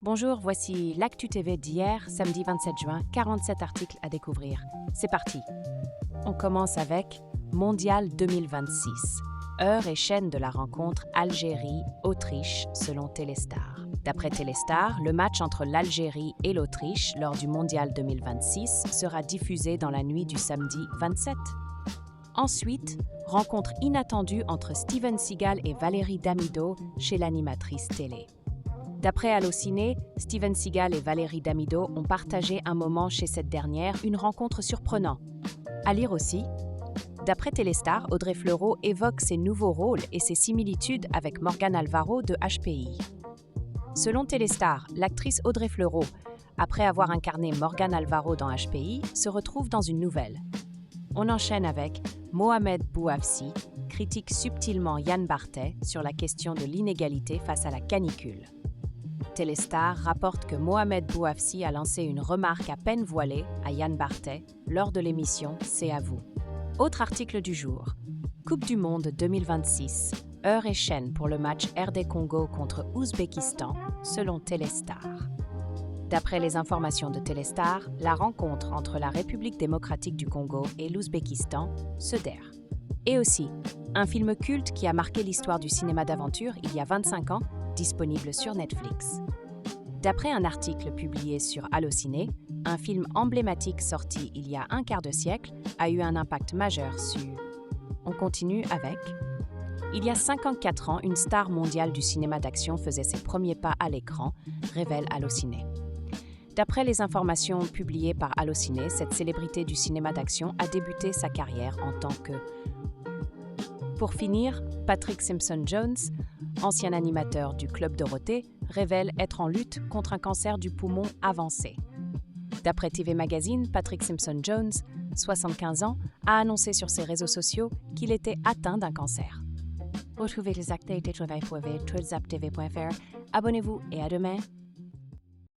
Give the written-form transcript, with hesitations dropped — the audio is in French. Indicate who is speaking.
Speaker 1: Bonjour, voici l'Actu TV d'hier, samedi 27 juin, 47 articles à découvrir. C'est parti. On commence avec Mondial 2026. Heure et chaîne de la rencontre Algérie-Autriche selon Téléstar. D'après Téléstar, le match entre l'Algérie et l'Autriche lors du Mondial 2026 sera diffusé dans la nuit du samedi 27. Ensuite, rencontre inattendue entre Steven Seagal et Valérie Damido chez l'animatrice télé. D'après Allociné, Steven Seagal et Valérie Damido ont partagé un moment chez cette dernière, une rencontre surprenante. À lire aussi, d'après Téléstar, Audrey Fleurot évoque ses nouveaux rôles et ses similitudes avec Morgane Alvaro de HPI. Selon Téléstar, l'actrice Audrey Fleurot, après avoir incarné Morgane Alvaro dans HPI, se retrouve dans une nouvelle. On enchaîne avec Mohamed Bouafsi, critique subtilement Yann Barthès sur la question de l'inégalité face à la canicule. Téléstar rapporte que Mohamed Bouafsi a lancé une remarque à peine voilée à Yann Barthès lors de l'émission C'est à vous. Autre article du jour. Coupe du Monde 2026. Heure et chaîne pour le match RD Congo contre Ouzbékistan, selon Téléstar. D'après les informations de Téléstar, la rencontre entre la République démocratique du Congo et l'Ouzbékistan se dère. Et aussi, un film culte qui a marqué l'histoire du cinéma d'aventure il y a 25 ans, disponible sur Netflix. D'après un article publié sur Allociné, un film emblématique sorti il y a un quart de siècle a eu un impact majeur sur... On continue avec... Il y a 54 ans, une star mondiale du cinéma d'action faisait ses premiers pas à l'écran, révèle Allociné. D'après les informations publiées par Allociné, cette célébrité du cinéma d'action a débuté sa carrière en tant que... Pour finir, Patrick Simpson-Jones, ancien animateur du Club Dorothée, révèle être en lutte contre un cancer du poumon avancé. D'après TV Magazine, Patrick Simpson-Jones, 75 ans, a annoncé sur ses réseaux sociaux qu'il était atteint d'un cancer. Retrouvez les actualités de travail pour zaptv.fr. Abonnez-vous et à demain.